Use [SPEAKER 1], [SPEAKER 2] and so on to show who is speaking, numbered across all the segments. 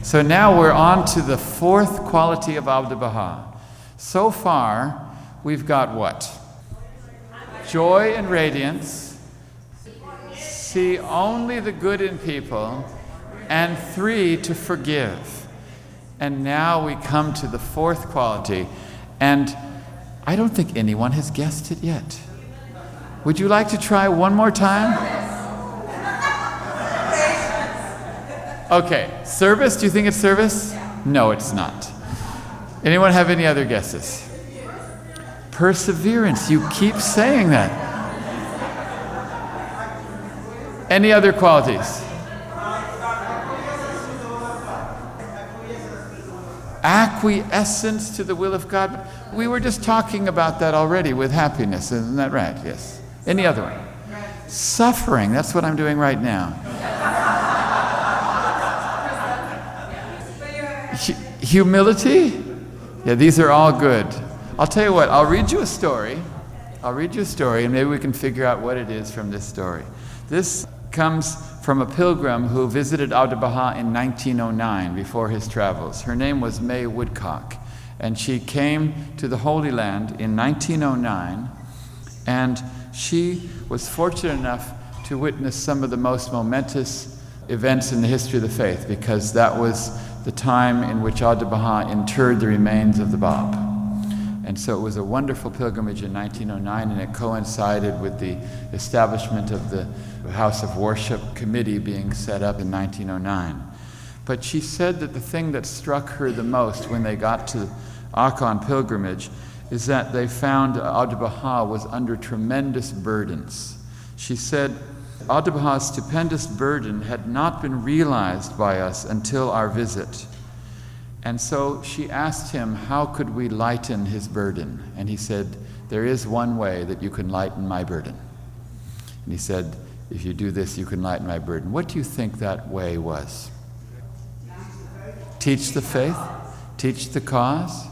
[SPEAKER 1] So now we're on to the fourth quality of Abdu'l-Baha. So far, we've got what? Joy and radiance, see only the good in people, and 3, to forgive. And now we come to the fourth quality, and I don't think anyone has guessed it yet. Would you like to try one more time? Okay, service, do you think it's service? No, it's not. Anyone have any other guesses? Perseverance, you keep saying that. Any other qualities? Acquiescence to the will of God. We were just talking about that already with happiness, isn't that right? Yes. Any other one? Suffering, that's what I'm doing right now. Humility? Yeah, these are all good. I'll tell you what, I'll read you a story, and maybe we can figure out what it is from this story. This comes from a pilgrim who visited Abdu'l-Baha in 1909 before his travels. Her name was May Woodcock, and she came to the Holy Land in 1909, and she was fortunate enough to witness some of the most momentous events in the history of the faith, because that was the time in which Abdu'l-Baha interred the remains of the Bab. And so it was a wonderful pilgrimage in 1909, and it coincided with the establishment of the House of Worship Committee being set up in 1909. But she said that the thing that struck her the most when they got to Akka on pilgrimage is that they found Abdu'l-Baha was under tremendous burdens. She said, Abdu'l-Baha's stupendous burden had not been realized by us until our visit. And so she asked him, how could we lighten his burden? And he said, there is one way that you can lighten my burden. And he said, if you do this, you can lighten my burden. What do you think that way was? Teach the faith? Teach the cause?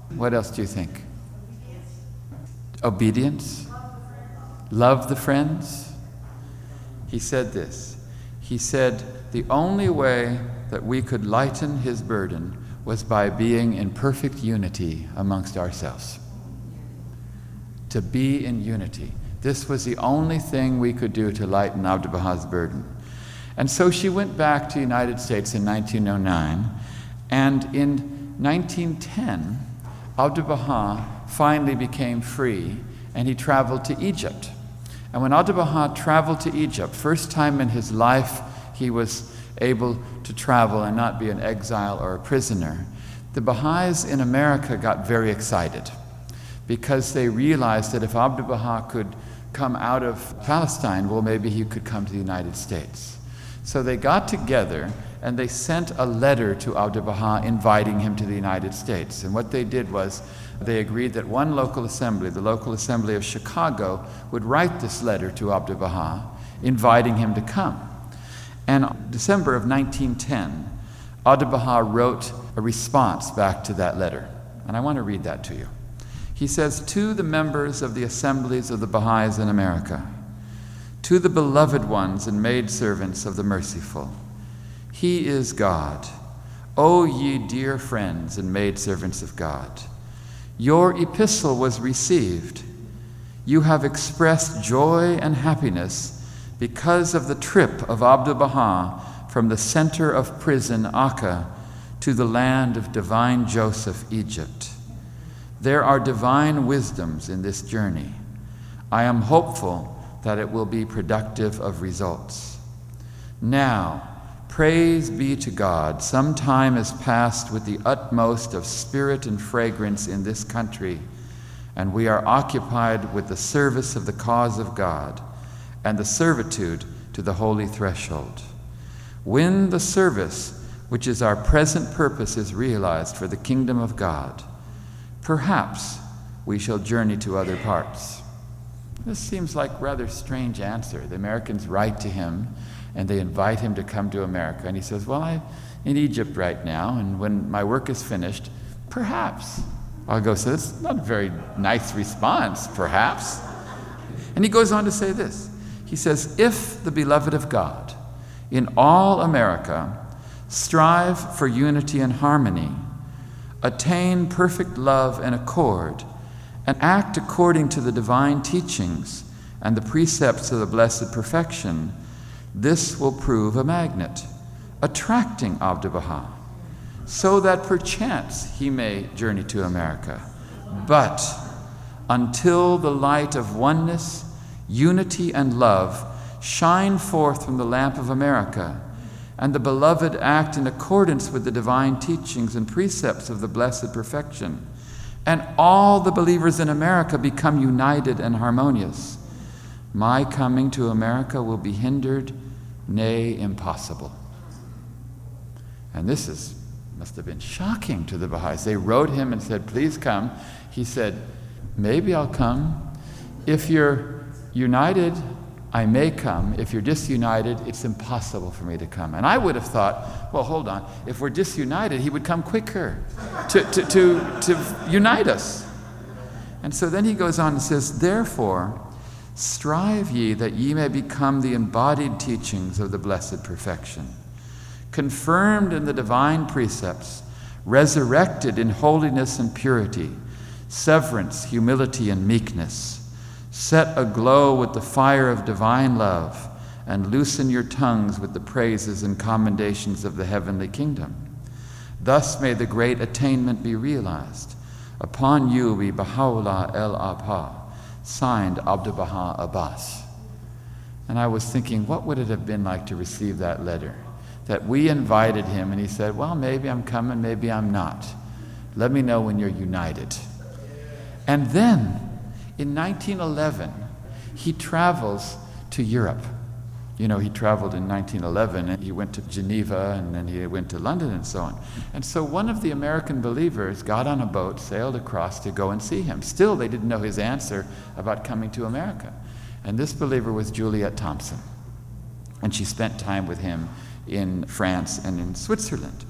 [SPEAKER 1] What else do you think? Obedience? Love the friends? He said this. He said, the only way that we could lighten his burden was by being in perfect unity amongst ourselves. To be in unity. This was the only thing we could do to lighten Abdu'l-Baha's burden. And so she went back to the United States in 1909, and in 1910, Abdu'l-Baha finally became free, and he traveled to Egypt. And when Abdu'l-Baha traveled to Egypt, first time in his life he was able to travel and not be an exile or a prisoner, the Baha'is in America got very excited because they realized that if Abdu'l-Baha could come out of Palestine, well, maybe he could come to the United States. So they got together and they sent a letter to Abdu'l-Baha inviting him to the United States. And what they did was they agreed that one local assembly, the local assembly of Chicago, would write this letter to Abdu'l-Baha inviting him to come. And in December of 1910, Abdu'l-Baha wrote a response back to that letter. And I want to read that to you. He says, to the members of the assemblies of the Baha'is in America, to the beloved ones and maidservants of the merciful, He is God. O ye dear friends and maidservants of God, your epistle was received. You have expressed joy and happiness because of the trip of Abdu'l-Baha from the center of prison, Akka, to the land of divine Joseph, Egypt. There are divine wisdoms in this journey. I am hopeful that it will be productive of results. Now, praise be to God, some time has passed with the utmost of spirit and fragrance in this country, and we are occupied with the service of the cause of God and the servitude to the holy threshold. When the service, which is our present purpose, is realized for the kingdom of God, perhaps we shall journey to other parts. This seems like a rather strange answer. The Americans write to him and they invite him to come to America. And he says, well, I'm in Egypt right now, and when my work is finished, perhaps I'll go. So that's not a very nice response, perhaps. And he goes on to say this. He says, if the beloved of God in all America strive for unity and harmony, attain perfect love and accord, and act according to the divine teachings and the precepts of the blessed perfection, this will prove a magnet, attracting Abdu'l-Baha, so that perchance he may journey to America. But until the light of oneness, unity, and love shine forth from the lamp of America, and the beloved act in accordance with the divine teachings and precepts of the blessed perfection, and all the believers in America become united and harmonious, my coming to America will be hindered, nay, impossible. And this must have been shocking to the Baha'is. They wrote him and said, please come. He said, maybe I'll come. If you're united, I may come. If you're disunited, it's impossible for me to come. And I would have thought, well, hold on. If we're disunited, he would come quicker to unite us. And so then he goes on and says, therefore, strive ye that ye may become the embodied teachings of the blessed perfection, confirmed in the divine precepts, resurrected in holiness and purity, severance, humility, and meekness, set aglow with the fire of divine love, and loosen your tongues with the praises and commendations of the heavenly kingdom. Thus may the great attainment be realized. Upon you be Baha'u'llah el-Abha, signed Abdu'l-Baha Abbas. And I was thinking, what would it have been like to receive that letter? That we invited him and he said, well, maybe I'm coming, maybe I'm not. Let me know when you're united. And then, in 1911, he travels to Europe. You know, he traveled in 1911 and he went to Geneva and then he went to London and so on. And so one of the American believers got on a boat, sailed across to go and see him. Still, they didn't know his answer about coming to America. And this believer was Juliet Thompson. And she spent time with him in France and in Switzerland.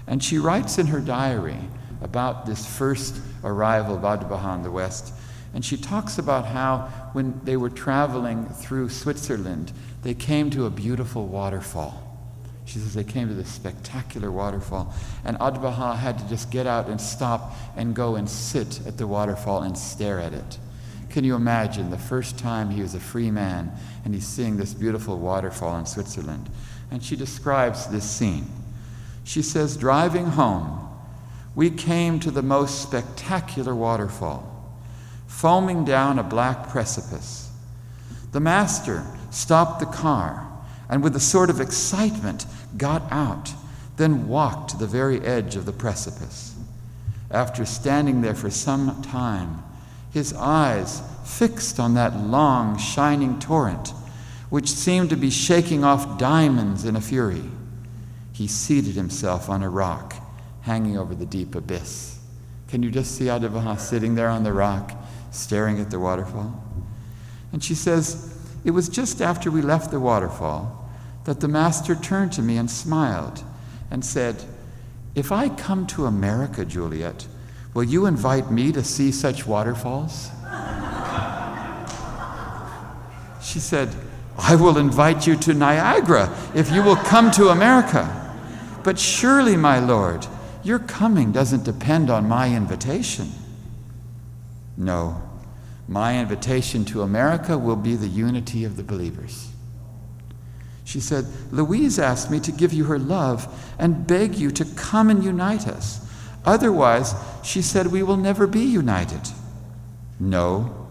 [SPEAKER 1] And she writes in her diary about this first arrival of Abdu'l-Baha in the West. And she talks about how when they were traveling through Switzerland, they came to a beautiful waterfall. She says they came to this spectacular waterfall, and Abdu'l-Baha had to just get out and stop and go and sit at the waterfall and stare at it. Can you imagine the first time he was a free man and he's seeing this beautiful waterfall in Switzerland? And she describes this scene. She says, driving home, we came to the most spectacular waterfall, foaming down a black precipice. The master stopped the car and with a sort of excitement got out, then walked to the very edge of the precipice. After standing there for some time, his eyes fixed on that long, shining torrent, which seemed to be shaking off diamonds in a fury, he seated himself on a rock hanging over the deep abyss. Can you just see Abdu'l-Baha sitting there on the rock, staring at the waterfall? And she says, it was just after we left the waterfall that the master turned to me and smiled and said, if I come to America, Juliet, will you invite me to see such waterfalls? She said, I will invite you to Niagara if you will come to America. But surely, my Lord, your coming doesn't depend on my invitation. No, my invitation to America will be the unity of the believers. She said, Louise asked me to give you her love and beg you to come and unite us. Otherwise, she said, we will never be united. No,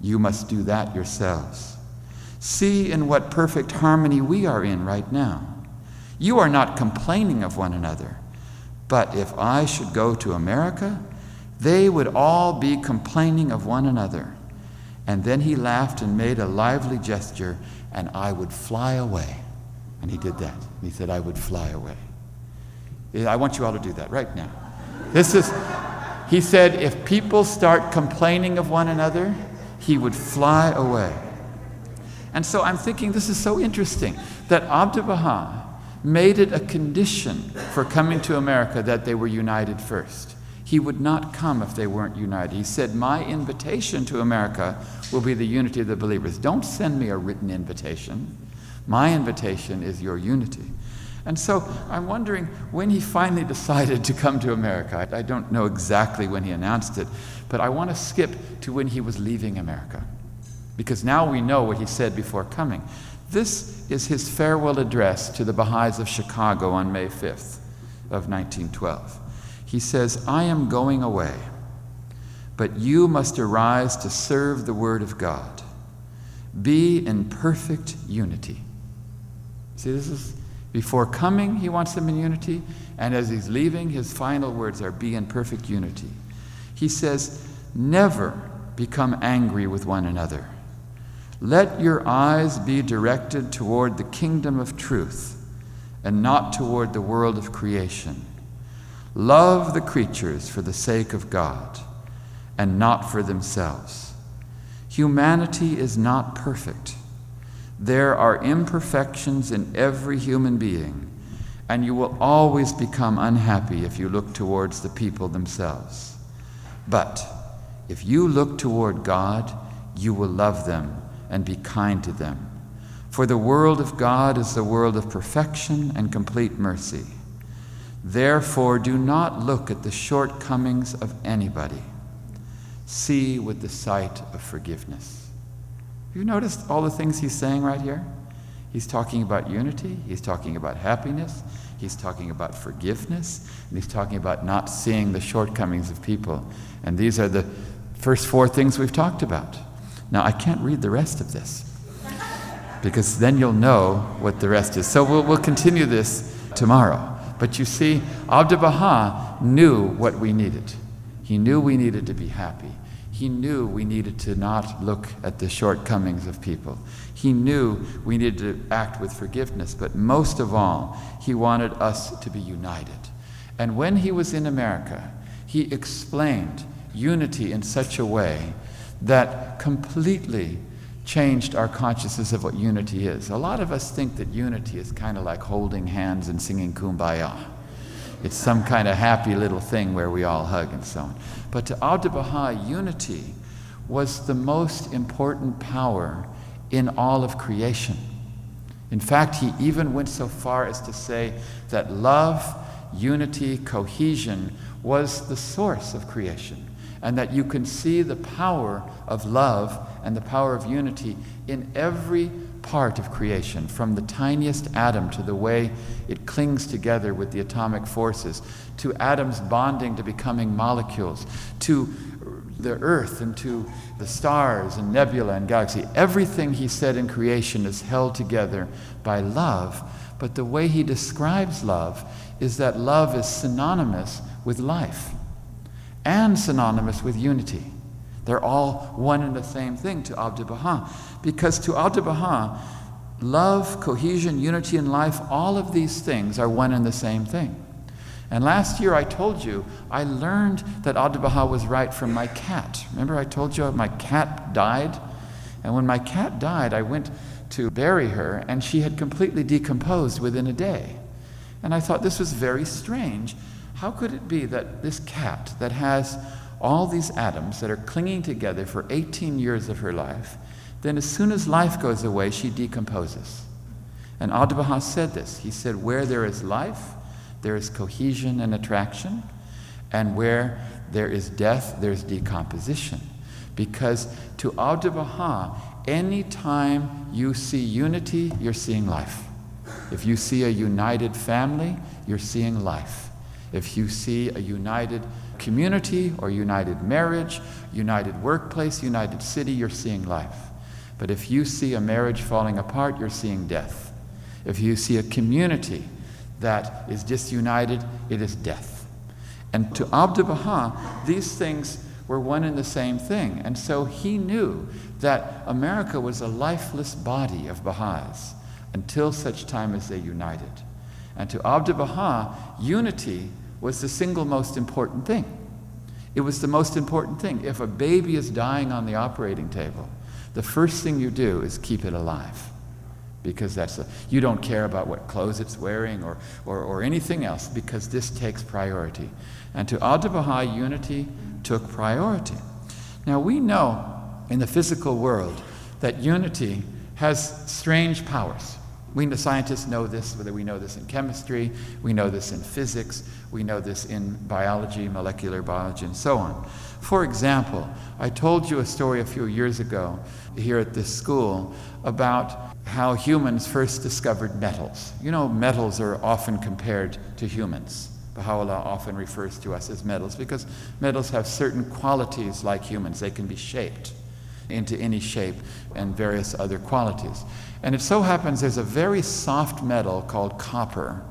[SPEAKER 1] you must do that yourselves. See in what perfect harmony we are in right now. You are not complaining of one another. But if I should go to America, they would all be complaining of one another. And then he laughed and made a lively gesture, and I would fly away. And he did that. He said, I would fly away. I want you all to do that right now. He said, if people start complaining of one another, he would fly away. And so I'm thinking this is so interesting that Abdu'l-Baha made it a condition for coming to America that they were united first. He would not come if they weren't united. He said, my invitation to America will be the unity of the believers. Don't send me a written invitation. My invitation is your unity. And so I'm wondering when he finally decided to come to America. I don't know exactly when he announced it, but I want to skip to when he was leaving America, because now we know what he said before coming. This is his farewell address to the Baha'is of Chicago on May 5th of 1912. He says, "I am going away, but you must arise to serve the Word of God. Be in perfect unity." See, this is before coming, he wants them in unity, and as he's leaving, his final words are, "Be in perfect unity." He says, "Never become angry with one another. Let your eyes be directed toward the kingdom of truth and not toward the world of creation. Love the creatures for the sake of God and not for themselves. Humanity is not perfect. There are imperfections in every human being, and you will always become unhappy if you look towards the people themselves. But if you look toward God, you will love them and be kind to them. For the world of God is the world of perfection and complete mercy. Therefore, do not look at the shortcomings of anybody. See with the sight of forgiveness." Have you noticed all the things he's saying right here? He's talking about unity, he's talking about happiness, he's talking about forgiveness, and he's talking about not seeing the shortcomings of people. And these are the first four things we've talked about. Now, I can't read the rest of this, because then you'll know what the rest is. So we'll continue this tomorrow. But you see, Abdu'l-Baha knew what we needed. He knew we needed to be happy. He knew we needed to not look at the shortcomings of people. He knew we needed to act with forgiveness, but most of all, he wanted us to be united. And when he was in America, he explained unity in such a way that completely changed our consciousness of what unity is. A lot of us think that unity is kind of like holding hands and singing Kumbaya. It's some kind of happy little thing where we all hug and so on. But to Abdu'l-Baha, unity was the most important power in all of creation. In fact, he even went so far as to say that love, unity, cohesion was the source of creation, and that you can see the power of love and the power of unity in every part of creation, from the tiniest atom to the way it clings together with the atomic forces, to atoms bonding to becoming molecules, to the earth and to the stars and nebula and galaxy. Everything he said in creation is held together by love, but the way he describes love is that love is synonymous with life and synonymous with unity. They're all one and the same thing to Abdu'l-Baha, because to Abdu'l-Baha, love, cohesion, unity, and life, all of these things are one and the same thing. And last year I told you I learned that Abdu'l-Baha was right from my cat. Remember I told you my cat died? And when my cat died, I went to bury her, and she had completely decomposed within a day. And I thought this was very strange. How could it be that this cat that has all these atoms that are clinging together for 18 years of her life, then as soon as life goes away, she decomposes? And Abdu'l-Baha said this. He said, where there is life, there is cohesion and attraction, and where there is death, there's decomposition. Because to Abdu'l-Baha, any time you see unity, you're seeing life. If you see a united family, you're seeing life. If you see a united community or united marriage, united workplace, united city, you're seeing life. But if you see a marriage falling apart, you're seeing death. If you see a community that is disunited, it is death. And to Abdu'l-Baha, these things were one and the same thing. And so he knew that America was a lifeless body of Baha'is until such time as they united. And to Abdu'l-Baha, unity was the single most important thing. It was the most important thing. If a baby is dying on the operating table, the first thing you do is keep it alive. Because you don't care about what clothes it's wearing or anything else, because this takes priority. And to Abdu'l-Baha, unity took priority. Now we know in the physical world that unity has strange powers. The scientists know this, whether we know this in chemistry, we know this in physics, we know this in biology, molecular biology, and so on. For example, I told you a story a few years ago here at this school about how humans first discovered metals. You know, metals are often compared to humans. Baha'u'llah often refers to us as metals because metals have certain qualities like humans. They can be shaped into any shape and various other qualities. And it so happens there's a very soft metal called copper,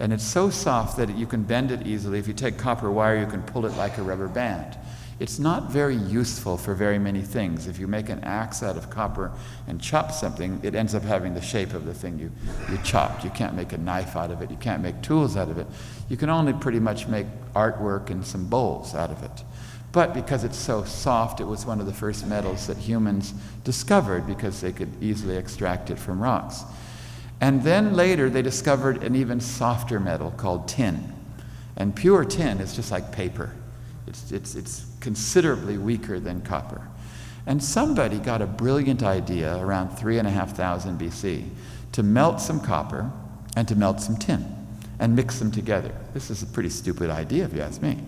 [SPEAKER 1] and it's so soft that you can bend it easily. If you take copper wire, you can pull it like a rubber band. It's not very useful for very many things. If you make an axe out of copper and chop something, it ends up having the shape of the thing you chopped. You can't make a knife out of it. You can't make tools out of it. You can only pretty much make artwork and some bowls out of it. But because it's so soft, it was one of the first metals that humans discovered because they could easily extract it from rocks. And then later they discovered an even softer metal called tin. And pure tin is just like paper. It's considerably weaker than copper. And somebody got a brilliant idea around 3,500 BC to melt some copper and to melt some tin and mix them together. This is a pretty stupid idea if you ask me.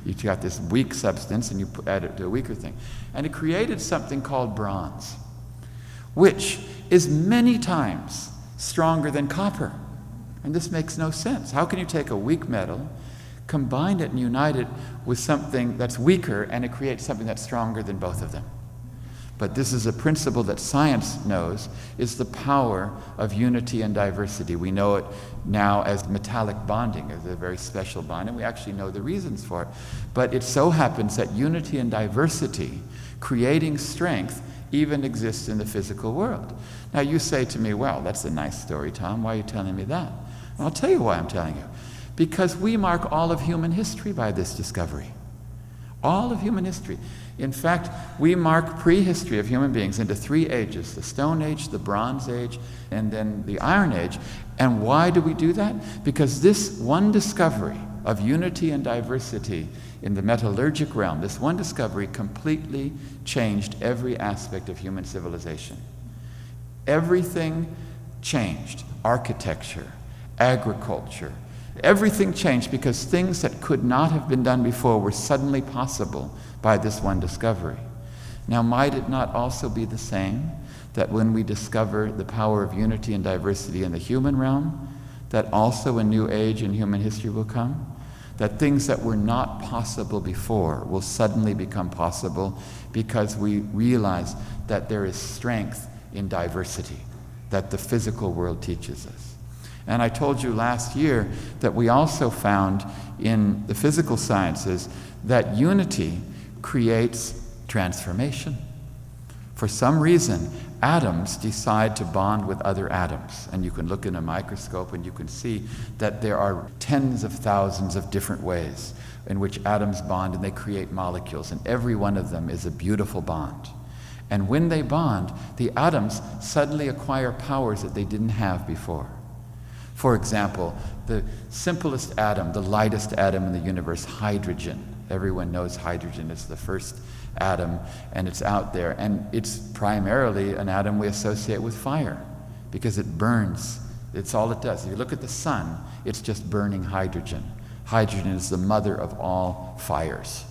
[SPEAKER 1] You got this weak substance and you add it to a weaker thing. And it created something called bronze, which is many times stronger than copper. And this makes no sense. How can you take a weak metal, combine it and unite it with something that's weaker, and it creates something that's stronger than both of them? But this is a principle that science knows is the power of unity and diversity. We know it now as metallic bonding, as a very special bond, and we actually know the reasons for it. But it so happens that unity and diversity, creating strength, even exists in the physical world. Now you say to me, well, that's a nice story, Tom. Why are you telling me that? Well, I'll tell you why I'm telling you. Because we mark all of human history by this discovery. All of human history. In fact, we mark prehistory of human beings into 3 ages: the Stone Age, the Bronze Age, and then the Iron Age. And why do we do that? Because this one discovery of unity and diversity in the metallurgic realm, this one discovery completely changed every aspect of human civilization. Everything changed. Architecture, agriculture, everything changed because things that could not have been done before were suddenly possible by this one discovery. Now, might it not also be the same that when we discover the power of unity and diversity in the human realm, that also a new age in human history will come? That things that were not possible before will suddenly become possible because we realize that there is strength in diversity that the physical world teaches us. And I told you last year that we also found in the physical sciences that unity creates transformation. For some reason, atoms decide to bond with other atoms. And you can look in a microscope and you can see that there are tens of thousands of different ways in which atoms bond, and they create molecules. And every one of them is a beautiful bond. And when they bond, the atoms suddenly acquire powers that they didn't have before. For example, the simplest atom, the lightest atom in the universe, hydrogen. Everyone knows hydrogen is the first atom, and it's out there. And it's primarily an atom we associate with fire because it burns. It's all it does. If you look at the sun, it's just burning hydrogen. Hydrogen is the mother of all fires,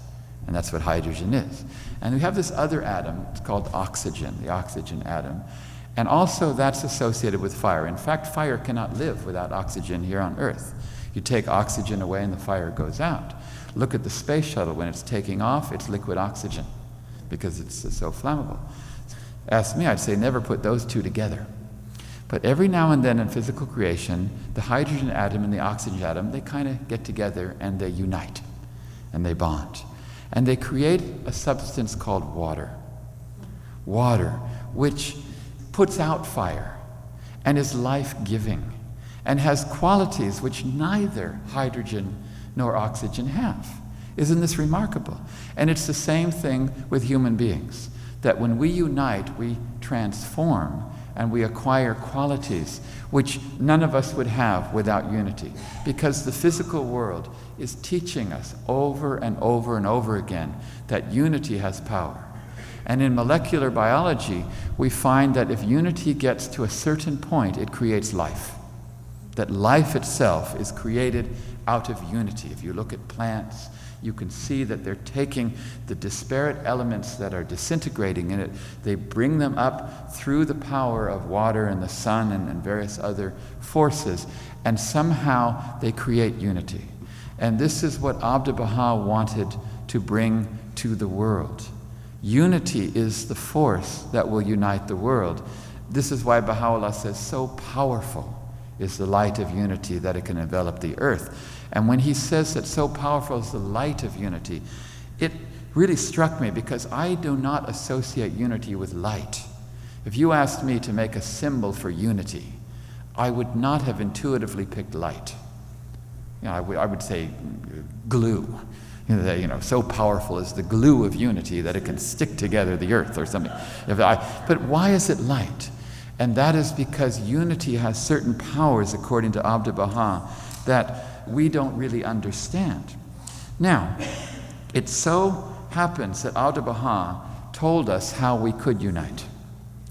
[SPEAKER 1] and that's what hydrogen is. And we have this other atom, it's called oxygen, the oxygen atom. And also that's associated with fire. In fact, fire cannot live without oxygen here on Earth. You take oxygen away and the fire goes out. Look at the space shuttle. When it's taking off, it's liquid oxygen because it's so flammable. Ask me, I'd say never put those two together. But every now and then in physical creation, the hydrogen atom and the oxygen atom, they kind of get together and they unite and they bond. And they create a substance called water. Water, which puts out fire and is life-giving and has qualities which neither hydrogen nor oxygen have. Isn't this remarkable? And it's the same thing with human beings, that when we unite, we transform and we acquire qualities which none of us would have without unity, because the physical world is teaching us over and over and over again that unity has power. And in molecular biology, we find that if unity gets to a certain point, it creates life. That life itself is created out of unity. If you look at plants, you can see that they're taking the disparate elements that are disintegrating in it, they bring them up through the power of water and the sun and various other forces, and somehow they create unity. And this is what Abdu'l-Baha wanted to bring to the world. Unity is the force that will unite the world. This is why Baha'u'llah says, so powerful is the light of unity that it can envelop the earth. And when he says that so powerful is the light of unity, it really struck me because I do not associate unity with light. If you asked me to make a symbol for unity, I would not have intuitively picked light. I would say glue. So powerful is the glue of unity that it can stick together the earth or something. But why is it light? And that is because unity has certain powers, according to Abdu'l-Baha, that we don't really understand. Now, it so happens that Abdu'l-Baha told us how we could unite.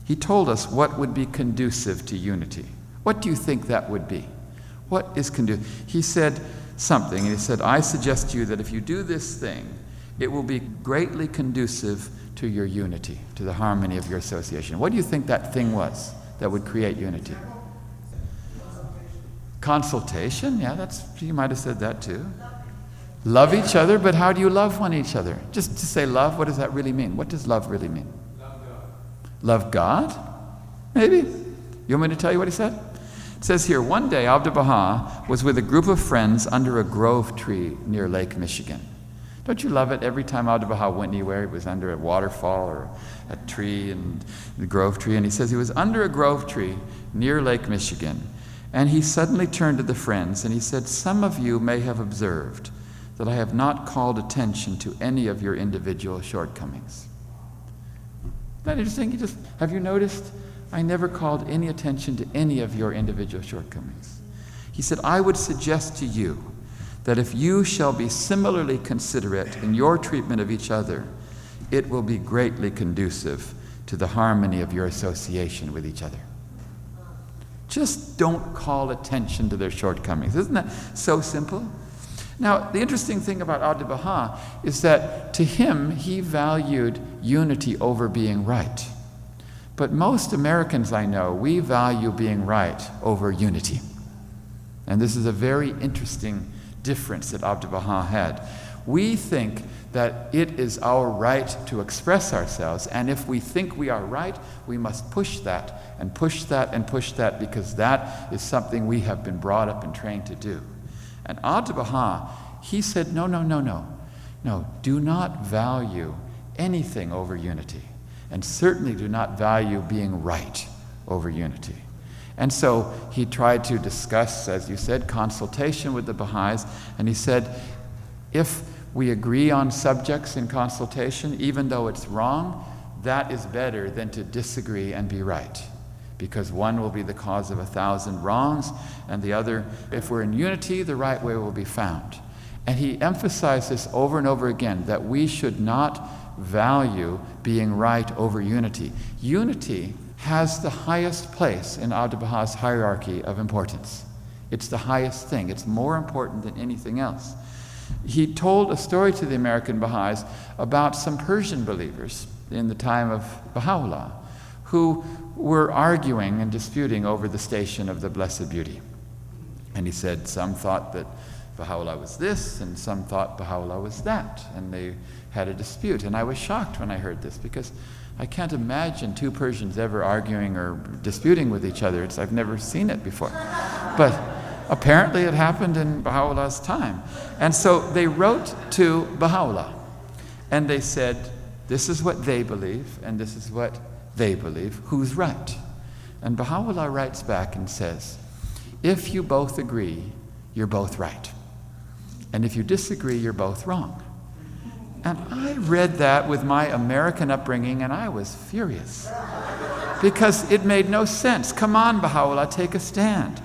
[SPEAKER 1] He told us what would be conducive to unity. What do you think that would be? What is conducive? He said something, and he said, I suggest to you that if you do this thing, it will be greatly conducive to your unity, to the harmony of your association. What do you think that thing was that would create unity? Consultation, yeah, you might have said that too. Love each other, but how do you love each other? Just to say love, what does that really mean? What does love really mean? Love God? Maybe? You want me to tell you what he said? It says here, one day Abdu'l-Baha was with a group of friends under a grove tree near Lake Michigan. Don't you love it? Every time Abdu'l-Baha went anywhere, he was under a waterfall or a tree, and the grove tree. And he says he was under a grove tree near Lake Michigan. And he suddenly turned to the friends and he said, some of you may have observed that I have not called attention to any of your individual shortcomings. Isn't that interesting? Have you noticed? I never called any attention to any of your individual shortcomings. He said, I would suggest to you that if you shall be similarly considerate in your treatment of each other, it will be greatly conducive to the harmony of your association with each other. Just don't call attention to their shortcomings. Isn't that so simple? Now, the interesting thing about Abdu'l-Baha is that to him, he valued unity over being right. But most Americans I know, we value being right over unity. And this is a very interesting difference that Abdu'l-Baha had. We think that it is our right to express ourselves, and if we think we are right, we must push that and push that and push that, because that is something we have been brought up and trained to do. And Abdu'l-Baha, he said, no, do not value anything over unity, and certainly do not value being right over unity. And so he tried to discuss, as you said, consultation with the Baha'is, and he said, if we agree on subjects in consultation, even though it's wrong, that is better than to disagree and be right. Because one will be the cause of 1,000 wrongs, and the other, if we're in unity, the right way will be found. And he emphasized this over and over again, that we should not value being right over unity. Unity has the highest place in Abdu'l-Baha's hierarchy of importance. It's the highest thing. It's more important than anything else. He told a story to the American Baha'is about some Persian believers in the time of Baha'u'llah who were arguing and disputing over the station of the Blessed Beauty. And he said some thought that Baha'u'llah was this and some thought Baha'u'llah was that, and they had a dispute. And I was shocked when I heard this, because I can't imagine two Persians ever arguing or disputing with each other. I've never seen it before. But apparently it happened in Baha'u'llah's time. And so they wrote to Baha'u'llah, and they said, this is what they believe, and this is what they believe. Who's right? And Baha'u'llah writes back and says, if you both agree, you're both right. And if you disagree, you're both wrong. And I read that with my American upbringing, and I was furious. Because it made no sense. Come on, Baha'u'llah, take a stand.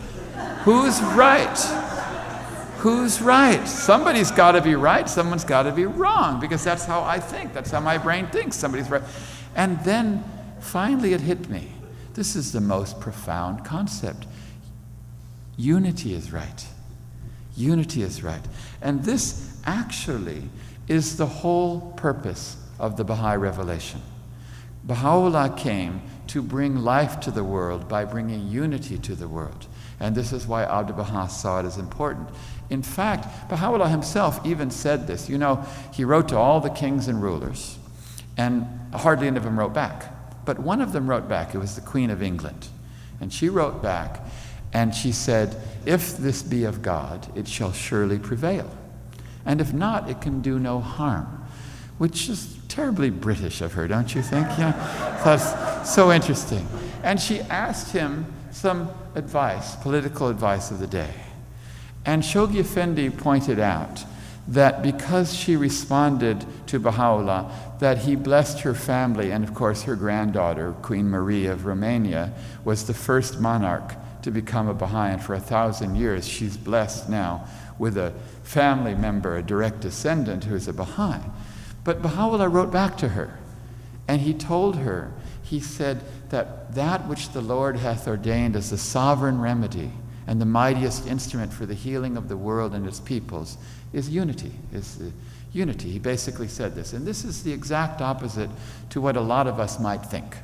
[SPEAKER 1] Who's right? Who's right? Somebody's got to be right, someone's got to be wrong, because that's how I think, that's how my brain thinks, somebody's right. And then finally it hit me. This is the most profound concept. Unity is right. Unity is right. And this actually is the whole purpose of the Baha'i revelation. Baha'u'llah came to bring life to the world by bringing unity to the world. And this is why Abdu'l-Baha saw it as important. In fact, Baha'u'llah himself even said this. You know, he wrote to all the kings and rulers, and hardly any of them wrote back. But one of them wrote back. It was the Queen of England. And she wrote back, and she said, "If this be of God, it shall surely prevail. And if not, it can do no harm." Which is terribly British of her, don't you think? Yeah, that's so interesting. And she asked him some advice, political advice of the day. And Shoghi Effendi pointed out that because she responded to Baha'u'llah, that he blessed her family, and of course her granddaughter, Queen Marie of Romania, was the first monarch to become a Baha'i, and for 1,000 years she's blessed now with a family member, a direct descendant who is a Baha'i. But Baha'u'llah wrote back to her, and he told her, he said that which the Lord hath ordained as the sovereign remedy and the mightiest instrument for the healing of the world and its peoples is unity, He basically said this. And this is the exact opposite to what a lot of us might think.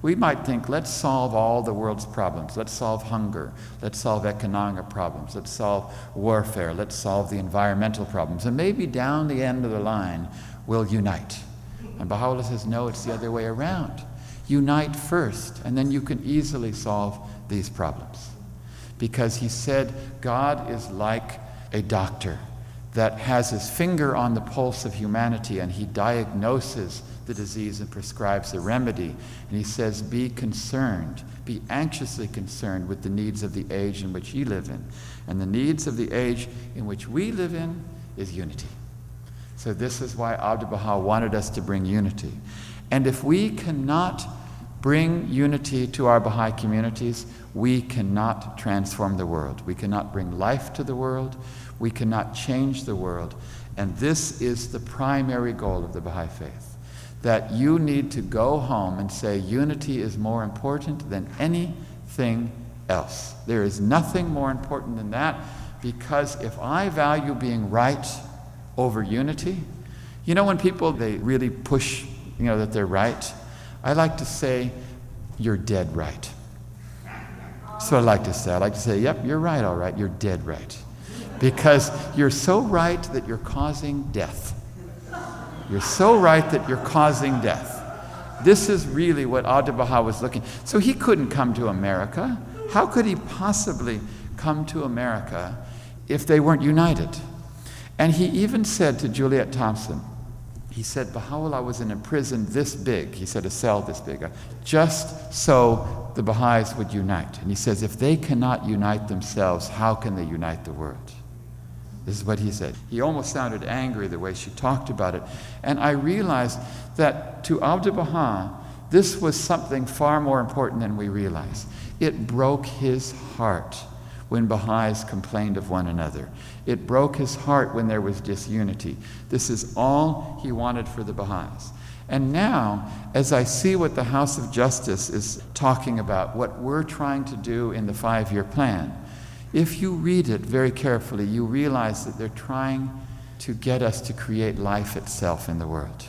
[SPEAKER 1] We might think, let's solve all the world's problems. Let's solve hunger. Let's solve economic problems. Let's solve warfare. Let's solve the environmental problems. And maybe down the end of the line, we'll unite. And Baha'u'llah says, no, it's the other way around. Unite first, and then you can easily solve these problems. Because he said, God is like a doctor that has his finger on the pulse of humanity, and he diagnoses the disease and prescribes the remedy. And he says, be concerned, be anxiously concerned with the needs of the age in which you live in. And the needs of the age in which we live in is unity. So this is why Abdu'l-Baha wanted us to bring unity. And if we cannot bring unity to our Baha'i communities, we cannot transform the world. We cannot bring life to the world. We cannot change the world. And this is the primary goal of the Baha'i faith. That you need to go home and say unity is more important than anything else. There is nothing more important than that, because if I value being right over unity, you know, when people, they really push, you know, that they're right, I like to say, you're dead right. That's what I like to say. I like to say, yep, you're right, all right, you're dead right. Because you're so right that you're causing death. You're so right that you're causing death. This is really what Abdu'l-Baha was looking. So he couldn't come to America. How could he possibly come to America if they weren't united? And he even said to Juliet Thompson, he said, Baha'u'llah was in a prison this big, he said a cell this big, just so the Baha'is would unite. And he says, if they cannot unite themselves, how can they unite the world? This is what he said. He almost sounded angry the way she talked about it. And I realized that to Abdu'l-Baha, this was something far more important than we realize. It broke his heart when Baha'is complained of one another. It broke his heart when there was disunity. This is all he wanted for the Baha'is. And now, as I see what the House of Justice is talking about, what we're trying to do in the 5-year plan, if you read it very carefully, you realize that they're trying to get us to create life itself in the world.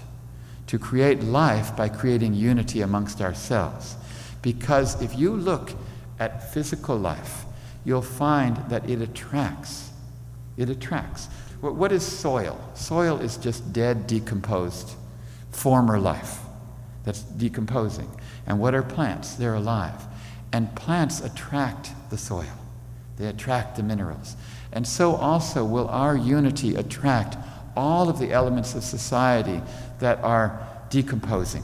[SPEAKER 1] To create life by creating unity amongst ourselves. Because if you look at physical life, you'll find that it attracts. It attracts. What is soil? Soil is just dead, decomposed, former life that's decomposing. And what are plants? They're alive. And plants attract the soil. They attract the minerals. And so also will our unity attract all of the elements of society that are decomposing.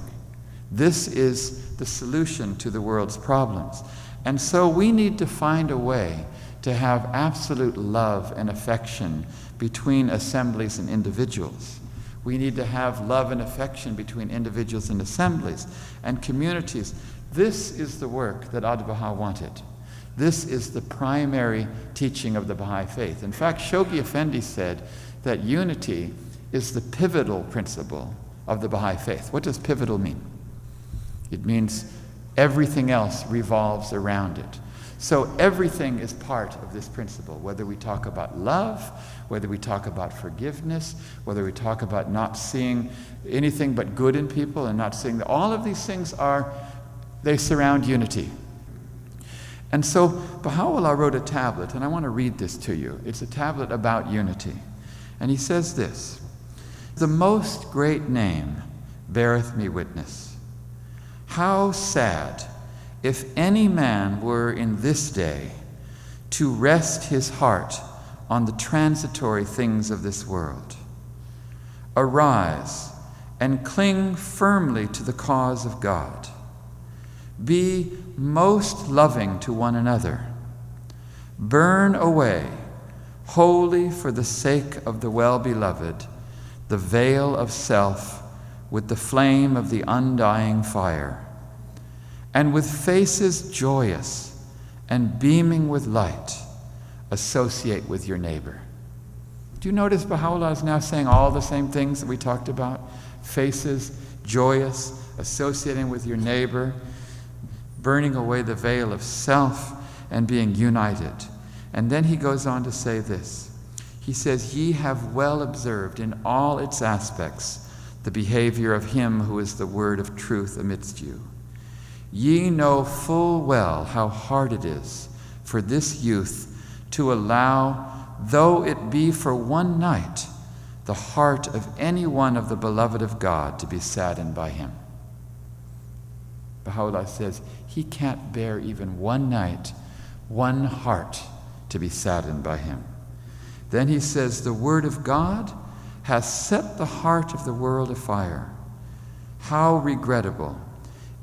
[SPEAKER 1] This is the solution to the world's problems. And so we need to find a way to have absolute love and affection between assemblies and individuals. We need to have love and affection between individuals and assemblies and communities. This is the work that Abdu'l-Baha wanted. This is the primary teaching of the Baha'i faith. In fact, Shoghi Effendi said that unity is the pivotal principle of the Baha'i faith. What does pivotal mean? It means everything else revolves around it. So everything is part of this principle, whether we talk about love, whether we talk about forgiveness, whether we talk about not seeing anything but good in people and not seeing all of these things they surround unity. And so Baha'u'llah wrote a tablet, and I want to read this to you. It's a tablet about unity. And he says this: "The most great name beareth me witness. How sad if any man were in this day to rest his heart on the transitory things of this world. Arise and cling firmly to the cause of God. Be most loving to one another. Burn away, wholly for the sake of the well-beloved, the veil of self with the flame of the undying fire, and with faces joyous and beaming with light, associate with your neighbor." Do you notice Baha'u'llah is now saying all the same things that we talked about? Faces, joyous, associating with your neighbor, burning away the veil of self, and being united. And then he goes on to say this. He says, "Ye have well observed in all its aspects the behavior of him who is the word of truth amidst you. Ye know full well how hard it is for this youth to allow, though it be for one night, the heart of any one of the beloved of God to be saddened by him." Baha'u'llah says he can't bear even one night, one heart to be saddened by him. Then he says, "The word of God hath set the heart of the world afire. How regrettable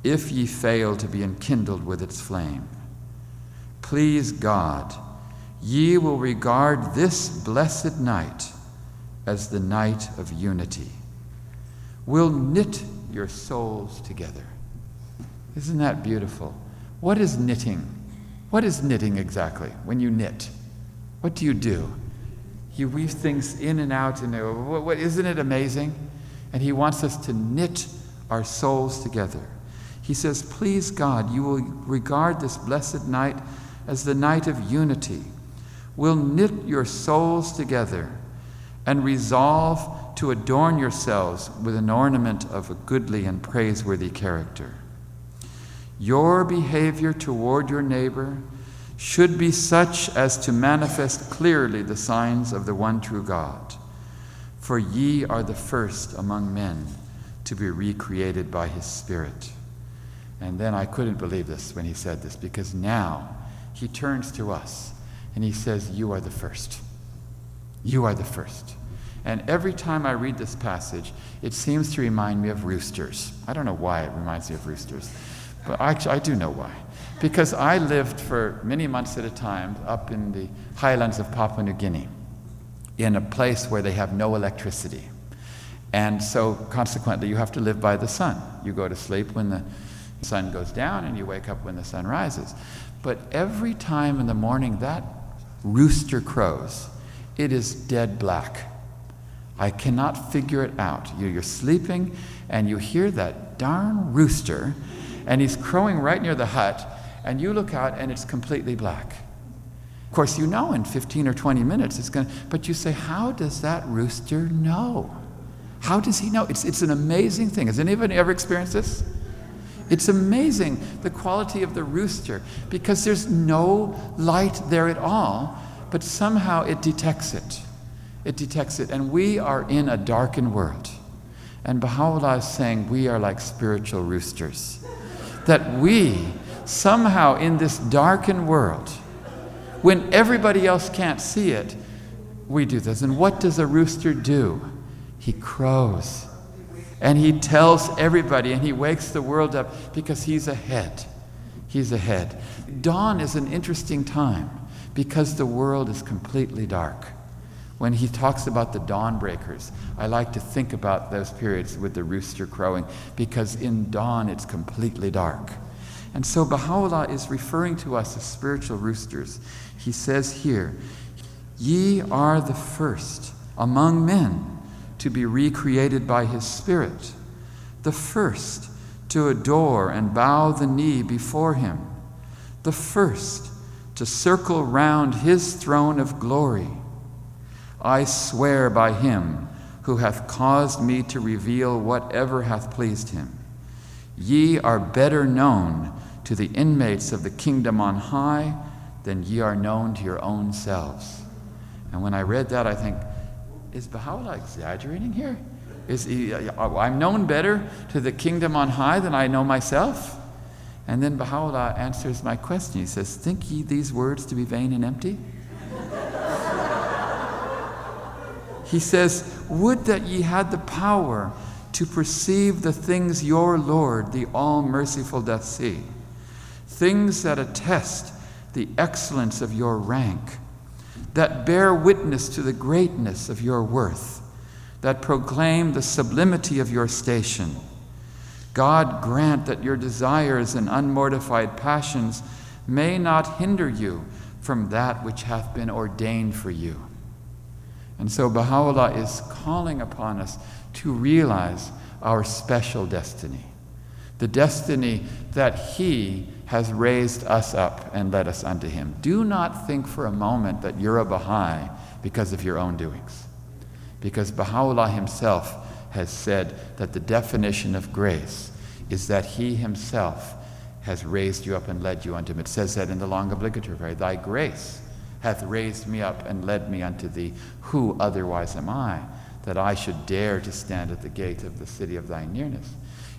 [SPEAKER 1] if ye fail to be enkindled with its flame. Please God, ye will regard this blessed night as the night of unity. Will knit your souls together." Isn't that beautiful? What is knitting? What is knitting exactly? When you knit, what do? You weave things in and out, and isn't it amazing? And he wants us to knit our souls together. He says, "Please God, you will regard this blessed night as the night of unity. Will knit your souls together and resolve to adorn yourselves with an ornament of a goodly and praiseworthy character. Your behavior toward your neighbor should be such as to manifest clearly the signs of the one true God. For ye are the first among men to be recreated by his Spirit." And then I couldn't believe this when he said this, because now he turns to us and he says, "You are the first. You are the first." And every time I read this passage, it seems to remind me of roosters. I don't know why it reminds me of roosters, but actually I do know why. Because I lived for many months at a time up in the highlands of Papua New Guinea, in a place where they have no electricity. And so consequently, you have to live by the sun. You go to sleep when the sun goes down and you wake up when the sun rises. But every time in the morning that rooster crows, it is dead black. I cannot figure it out. You're sleeping and you hear that darn rooster, and he's crowing right near the hut, and you look out and it's completely black. Of course, you know in 15 or 20 minutes it's going to, but you say, how does that rooster know? How does he know? It's an amazing thing. Has anybody ever experienced this? It's amazing, the quality of the rooster, because there's no light there at all, but somehow it detects it. It detects it, and we are in a darkened world. And Baha'u'llah is saying we are like spiritual roosters. That we, somehow in this darkened world, when everybody else can't see it, we do this. And what does a rooster do? He crows. And he tells everybody, and he wakes the world up because he's ahead. He's ahead. Dawn is an interesting time because the world is completely dark. When he talks about the dawn breakers, I like to think about those periods with the rooster crowing, because in dawn it's completely dark. And so Baha'u'llah is referring to us as spiritual roosters. He says here, "Ye are the first among men to be recreated by his Spirit, the first to adore and bow the knee before him, the first to circle round his throne of glory. I swear by him who hath caused me to reveal whatever hath pleased him. Ye are better known to the inmates of the kingdom on high than ye are known to your own selves. And when I read that, I think, is Baha'u'llah exaggerating here? I'm known better to the kingdom on high than I know myself? And then Baha'u'llah answers my question. He says, think ye these words to be vain and empty? He says, would that ye had the power to perceive the things your Lord, the all-merciful, doth see, things that attest the excellence of your rank, that bear witness to the greatness of your worth, that proclaim the sublimity of your station. God grant that your desires and unmortified passions may not hinder you from that which hath been ordained for you. And so Baha'u'llah is calling upon us to realize our special destiny, the destiny that he has raised us up and led us unto him. Do not think for a moment that you're a Baha'i because of your own doings, because Baha'u'llah himself has said that the definition of grace is that he himself has raised you up and led you unto him. It says that in the long obligatory, thy grace hath raised me up and led me unto thee. Who otherwise am I, that I should dare to stand at the gate of the city of thy nearness?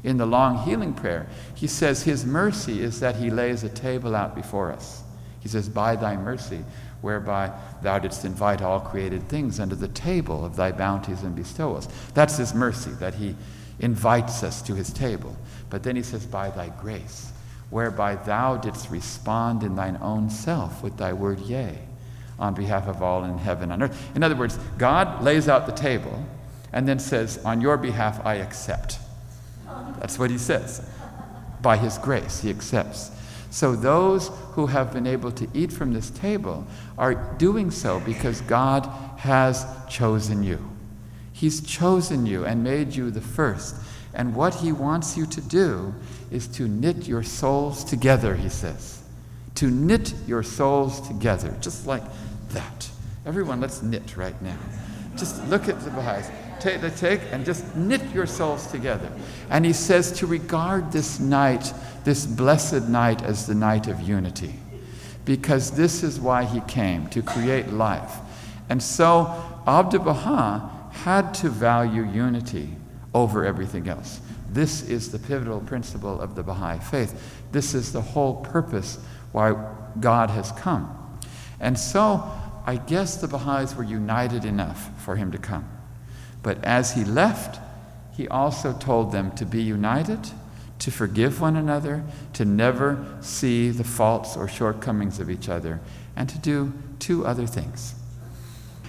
[SPEAKER 1] In the long healing prayer, he says his mercy is that he lays a table out before us. He says, by thy mercy, whereby thou didst invite all created things under the table of thy bounties and bestowals. That's his mercy, that he invites us to his table. But then he says, by thy grace, whereby thou didst respond in thine own self with thy word, yea, on behalf of all in heaven and earth. In other words, God lays out the table and then says, on your behalf, I accept. That's what he says. By his grace, he accepts. So those who have been able to eat from this table are doing so because God has chosen you. He's chosen you and made you the first. And what he wants you to do is to knit your souls together, he says. To knit your souls together, just like that. Everyone, let's knit right now. Just look at the Baha'is. Take and just knit your souls together. And he says to regard this night, this blessed night, as the night of unity. Because this is why he came, to create life. And so Abdu'l-Baha had to value unity over everything else. This is the pivotal principle of the Baha'i faith. This is the whole purpose why God has come. And so I guess the Baha'is were united enough for him to come. But as he left, he also told them to be united, to forgive one another, to never see the faults or shortcomings of each other, and to do two other things.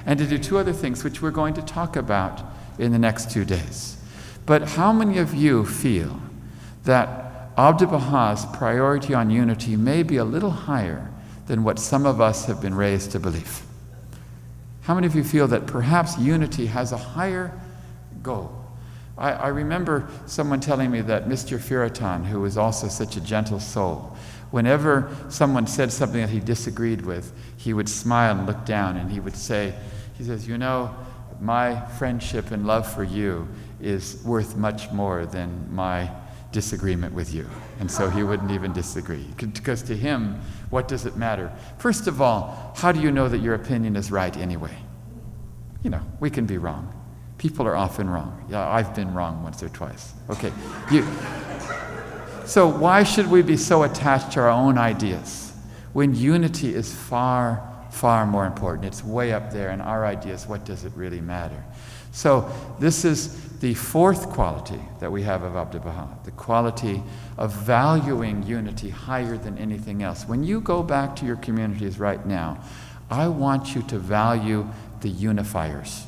[SPEAKER 1] And to do two other things which we're going to talk about in the next 2 days. But how many of you feel that Abdu'l-Baha's priority on unity may be a little higher than what some of us have been raised to believe? How many of you feel that perhaps unity has a higher goal? I remember someone telling me that Mr. Firitan, who was also such a gentle soul, whenever someone said something that he disagreed with, he would smile and look down and he would say, he says, you know, my friendship and love for you is worth much more than my disagreement with you. And so he wouldn't even disagree. Because to him, what does it matter? First of all, how do you know that your opinion is right anyway? You know, we can be wrong. People are often wrong. Yeah, I've been wrong once or twice. Okay. So why should we be so attached to our own ideas when unity is far, far more important? It's way up there, and our ideas, what does it really matter? So this is the fourth quality that we have of Abdu'l-Baha, the quality of valuing unity higher than anything else. When you go back to your communities right now, I want you to value the unifiers,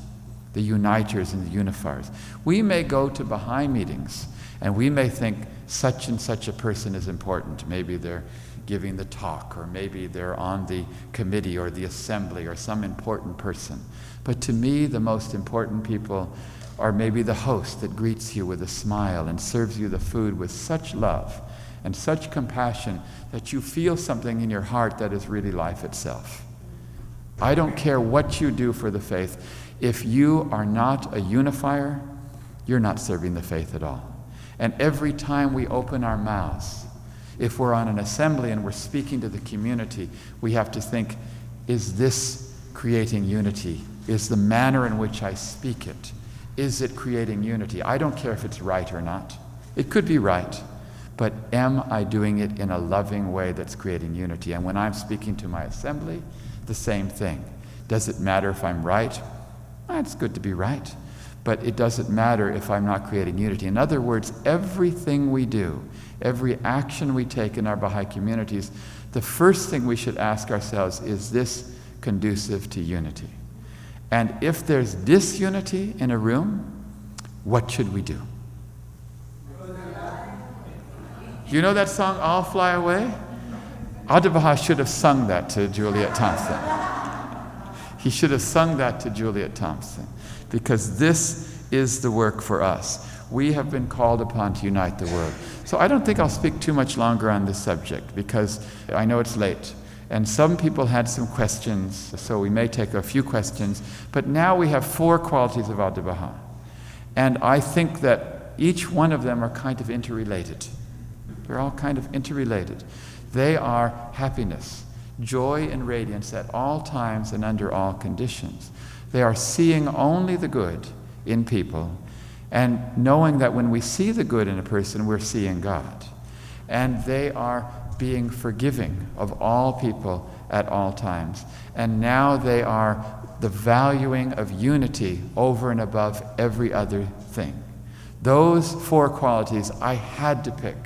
[SPEAKER 1] the uniters and the unifiers. We may go to Baha'i meetings and we may think such and such a person is important. Maybe they're giving the talk, or maybe they're on the committee or the assembly or some important person. But to me, the most important people or maybe the host that greets you with a smile and serves you the food with such love and such compassion that you feel something in your heart that is really life itself. I don't care what you do for the faith. If you are not a unifier, you're not serving the faith at all. And every time we open our mouths, if we're on an assembly and we're speaking to the community, we have to think, is this creating unity? Is the manner in which I speak it, is it creating unity? I don't care if it's right or not. It could be right, but am I doing it in a loving way that's creating unity? And when I'm speaking to my assembly, the same thing. Does it matter if I'm right? It's good to be right, but it doesn't matter if I'm not creating unity. In other words, everything we do, every action we take in our Baha'i communities, the first thing we should ask ourselves, is this conducive to unity? And if there's disunity in a room, what should we do? You know that song, I'll Fly Away? Abdu'l-Baha should have sung that to Juliet Thompson. He should have sung that to Juliet Thompson, because this is the work for us. We have been called upon to unite the world. So I don't think I'll speak too much longer on this subject, because I know it's late. And some people had some questions, so we may take a few questions. But now we have 4 qualities of Abdu'l-Baha. And I think that each one of them are kind of interrelated. They're all kind of interrelated. They are happiness, joy and radiance at all times and under all conditions. They are seeing only the good in people and knowing that when we see the good in a person, we're seeing God. And they are being forgiving of all people at all times. And now they are the valuing of unity over and above every other thing. Those 4 qualities I had to pick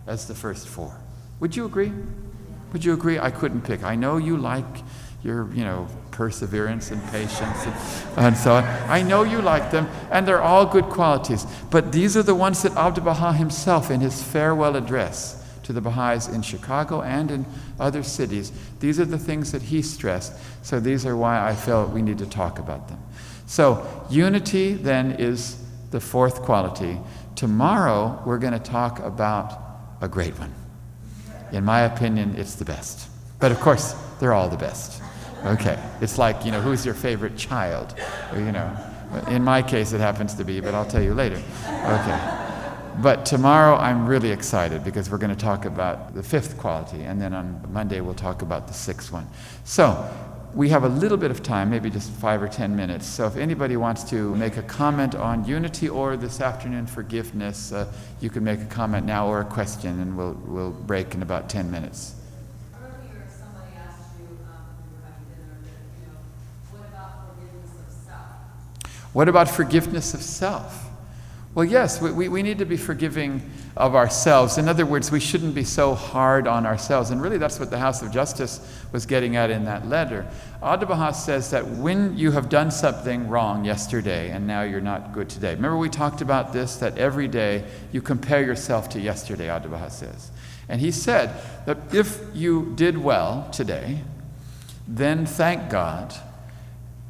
[SPEAKER 1] as the first 4. Would you agree? Would you agree? I couldn't pick. I know you like your, perseverance and patience and so on. I know you like them, and they're all good qualities. But these are the ones that Abdu'l-Baha himself, in his farewell address to the Baha'is in Chicago and in other cities, these are the things that he stressed. So these are why I felt we need to talk about them. So unity then is the 4th quality. Tomorrow we're going to talk about a great one. In my opinion, it's the best. But of course, they're all the best. Okay, it's like, who's your favorite child? In my case it happens to be, but I'll tell you later. Okay. But tomorrow I'm really excited, because we're going to talk about the 5th quality, and then on Monday we'll talk about the 6th one. So we have a little bit of time, maybe just 5 or 10 minutes. So if anybody wants to make a comment on unity or this afternoon forgiveness, you can make a comment now or a question, and we'll break in about 10 minutes.
[SPEAKER 2] Earlier, somebody asked you, when we were having dinner, what about forgiveness of self?
[SPEAKER 1] What about forgiveness of self? Well, yes, we need to be forgiving of ourselves. In other words, we shouldn't be so hard on ourselves. And really, that's what the House of Justice was getting at in that letter. Abdu'l-Baha says that when you have done something wrong yesterday and now you're not good today. Remember we talked about this, that every day you compare yourself to yesterday, Abdu'l-Baha says. And he said that if you did well today, then thank God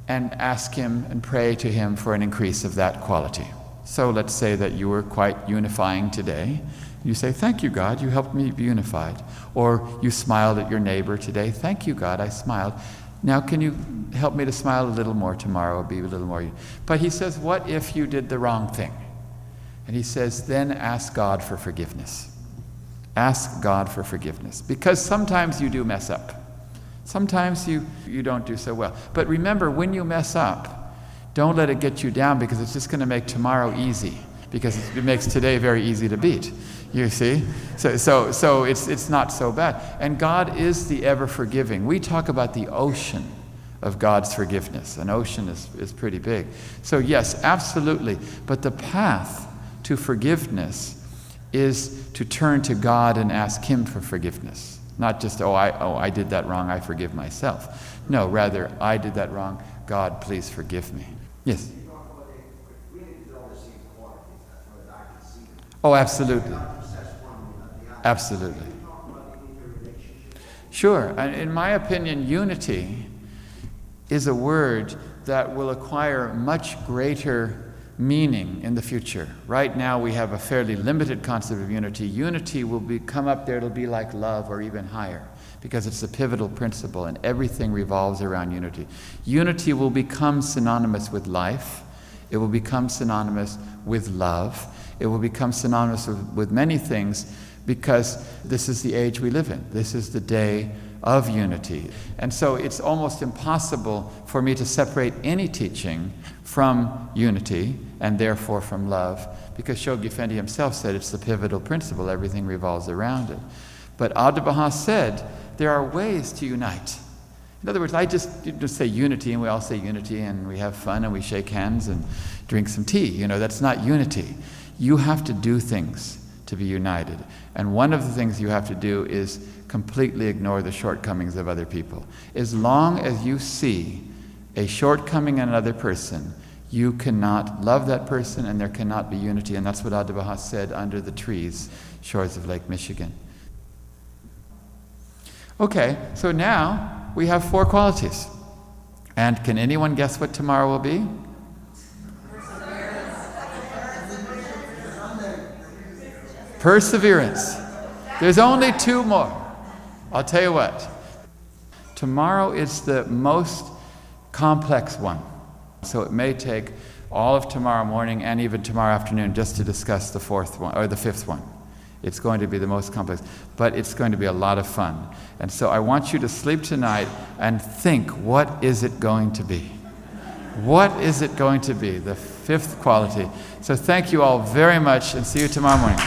[SPEAKER 1] and ask him and pray to him for an increase of that quality. So let's say that you were quite unifying today. You say, thank you, God, you helped me be unified. Or you smiled at your neighbor today. Thank you, God, I smiled. Now can you help me to smile a little more tomorrow, be a little more? But he says, what if you did the wrong thing? And he says, then ask God for forgiveness. Ask God for forgiveness. Because sometimes you do mess up. Sometimes you don't do so well. But remember, when you mess up, don't let it get you down, because it's just going to make tomorrow easy, because it makes today very easy to beat. You see? So it's not so bad. And God is the ever-forgiving. We talk about the ocean of God's forgiveness. An ocean is pretty big. So yes, absolutely. But the path to forgiveness is to turn to God and ask him for forgiveness. Not just, I did that wrong, I forgive myself. No, rather, I did that wrong, God, please forgive me. Yes? Oh, absolutely. Absolutely. Sure. In my opinion, unity is a word that will acquire much greater meaning in the future. Right now we have a fairly limited concept of unity. Unity will come up there, it'll be like love or even higher, because it's the pivotal principle and everything revolves around unity. Unity will become synonymous with life. It will become synonymous with love. It will become synonymous with many things, because this is the age we live in. This is the day of unity. And so it's almost impossible for me to separate any teaching from unity and therefore from love, because Shoghi Effendi himself said it's the pivotal principle, everything revolves around it. But Abdu'l-Baha said there are ways to unite. In other words, I just say unity, and we all say unity, and we have fun, and we shake hands and drink some tea. That's not unity. You have to do things to be united. And one of the things you have to do is completely ignore the shortcomings of other people. As long as you see a shortcoming in another person, you cannot love that person, and there cannot be unity. And that's what Abdu'l-Baha said under the trees, shores of Lake Michigan. Okay, so now we have 4 qualities. And can anyone guess what tomorrow will be? Perseverance. There's only 2 more. I'll tell you what. Tomorrow is the most complex one. So it may take all of tomorrow morning and even tomorrow afternoon just to discuss the 4th one, or the 5th one. It's going to be the most complex, but it's going to be a lot of fun. And so I want you to sleep tonight and think, what is it going to be? What is it going to be? The 5th quality. So thank you all very much, and see you tomorrow morning.